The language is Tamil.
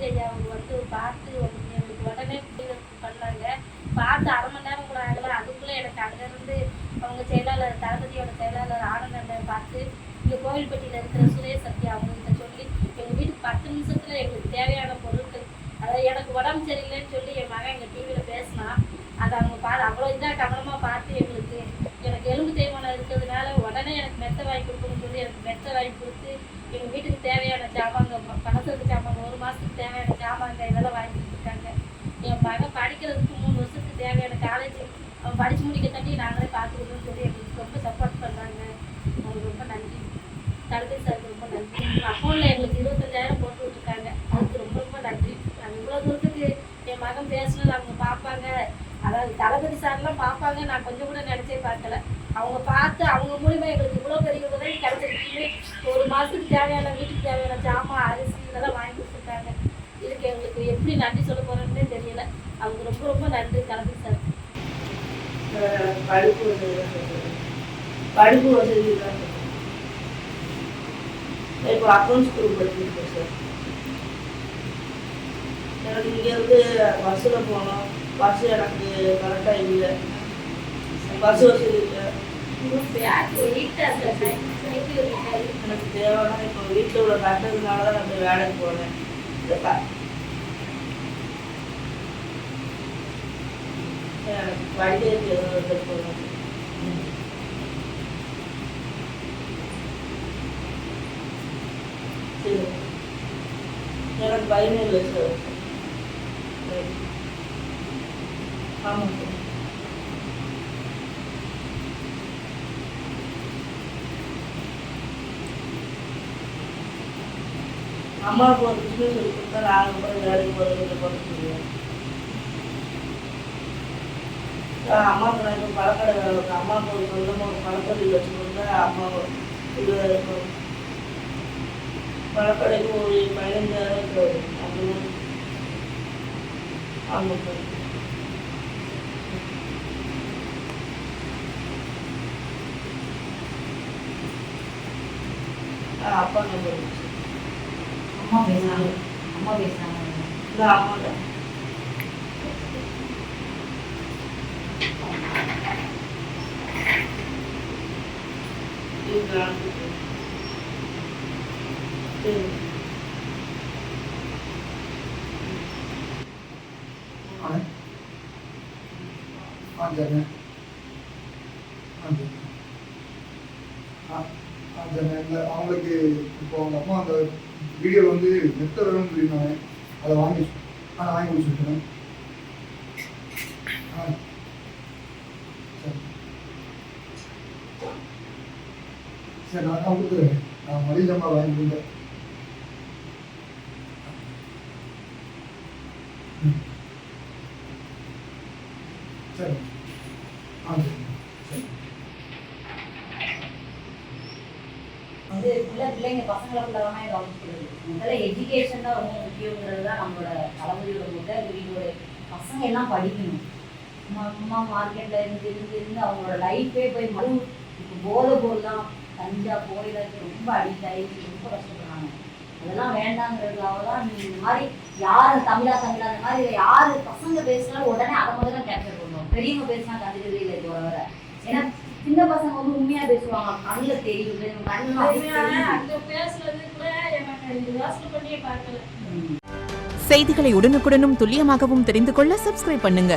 ஐயா அவங்க வந்து பார்த்து எங்களுக்கு உடனே பண்ணாங்க. பார்த்து அரை மணி நேரம் கூட ஆகலை. அதுக்குள்ளே எனக்கு அங்கேருந்து அவங்க செயலாளர் தளபதியோட செயலாளர் ஆனந்தன் பார்த்து இங்கே கோவில்பட்டியில் இருக்கிற சுரேஷ் சத்யா அவங்ககிட்ட சொல்லி எங்கள் வீட்டுக்கு 10 நிமிஷத்தில் எங்களுக்கு தேவையான பொருட்கள், அதாவது எனக்கு உடம்பு சரியில்லைன்னு சொல்லி என் மகன் எங்கள் டிவியில் பேசினா அதை அவங்க அவ்வளோ இதாக கவனமாக பார்த்து எனக்கு எலும்பு தேய்மானம் இருக்கிறதுனால உடனே எனக்கு மெத்தை வாங்கி கொடுக்கணும்னு சொல்லி எனக்கு மெத்தை வாங்கி கொடுத்து எங்கள் வீட்டுக்கு தேவையான ஜாமாங்க, பணத்துக்கு ஜாமாங்க, 1 மாதத்துக்கு தேவையான ஜாமாங்க இதெல்லாம் வாங்கி கொடுத்துருக்காங்க. என் மகன் படிக்கிறதுக்கு 3 வருஷத்துக்கு தேவையான காலேஜ் அவன் படித்து முடிக்க தட்டி நாங்களே பார்த்துக்கணும்னு சொல்லி எங்களுக்கு ரொம்ப சப்போர்ட் பண்ணாங்க. அவங்களுக்கு ரொம்ப நன்றி. தளபதி சாருக்கு ரொம்ப நன்றி. அக்கௌண்ட்டில் எங்களுக்கு 25,000 போட்டு விட்டுருக்காங்க. அதுக்கு ரொம்ப ரொம்ப நன்றி. நாங்கள் இவ்வளோ தூரத்துக்கு என் மகன் பேசினது அவங்க பார்ப்பாங்க, அதாவது தளபதி சார்லாம் பார்ப்பாங்க நான் கொஞ்சம் கூட நினச்சே பார்க்கல. அவங்க பார்த்து அவங்க மூலிமா எங்களுக்கு இவ்வளோ பெரிய உதவி கிடைச்சிருக்கு. 1 மாதத்துக்கு தேவையான வீட்டுக்கு தேவையான ஜாமான், அரிசி இதெல்லாம் வாங்கி கொடுத்துருக்காங்க. இதுக்கு எங்களுக்கு எப்படி நன்றி சொல்ல போகிறோன்னே தெரியல. அவங்க ரொம்ப ரொம்ப நன்றி தளபதி சார். படிப்பு வசதி தான் இப்போ அக்கௌண்ட்ஸ் குரூப் படிச்சிருக்கேன் சார். எனக்கு இங்கேருந்து பஸ்ஸில் போனோம். பஸ் எனக்கு கரெக்டாக இல்லை, பஸ் வசதி இல்லை. எனக்கு தேவைன்னா இப்போ வீட்டில் உள்ள கட்டதுனால தான் நான் வேலைக்கு போனேன். எனக்கு படிக்கிறதுக்கு எதுவும் போனேன். எனக்கு பயமே இல்லை சார். ஆமாம் சார். அம்மாவுக்கு ஒரு பிஸ்னஸ் சொல்லி கொடுத்தா நாங்கள் போய் வேலைக்கு போகிறது பண்ண முடியும். அம்மாவுக்கு நான் இப்போ பழக்கடை வேலை இருக்கும். அம்மாவுக்கு ஒரு சொந்தமாக ஒரு பழக்கடை வச்சு கொடுத்தா அம்மா இது இருக்கும். பழக்கடைக்கு ஒரு 15,000 வரும். அப்படின்னு ஆமாம் சார். அப்பா நம்பர் அம்மா பேசுறாங்க. இல்லை அம்மா தான். அவங்களுக்கு இப்போ அவங்க அம்மா அந்த வீடியோ வந்து மெத்த வேணும்னு சொல்லியிருந்தாங்க. அதை வாங்கி கொடுத்துருக்கேன். சரி நான் கொடுத்துருக்கேன். நான் மளிகை ஜாமான் வாங்கி கொடுத்தேன். சரி வந்து பிள்ளைங்க பசங்களை கவனிக்கிறது முதல்ல எஜுகேஷன் தான் ரொம்ப முக்கியங்கிறது தான் நம்மளோட தளபதியோட முதல் வீடோட. பசங்க எல்லாம் படிக்கணும். அம்மா மார்க்கெட்டில் இருந்து அவங்களோட லைஃபே போய் இப்போ போதை பொருள்லாம் கஞ்சா போயிடக்கு ரொம்ப அடிக்ட் ஆகிடுச்சு, ரொம்ப கஷ்டப்படுறாங்க. அதெல்லாம் வேண்டாங்கிறதுக்காக தான் நீ இந்த மாதிரி யார் தமிழா அந்த மாதிரி யார் பசங்க பேசினாலும் உடனே அதை முதல்ல கேப்சர் பண்ணுவோம். பெரியவங்க பேசினா கண்டுக்கிறதே இல்லை இது வர. ஏன்னா சின்ன பசங்க வந்து உண்மையா பேசுவாங்க, கண்ணில் தெரியுது. செய்திகளை உடனுக்குடனும் துல்லியமாகவும் தெரிந்து கொள்ள சப்ஸ்கிரைப் பண்ணுங்க.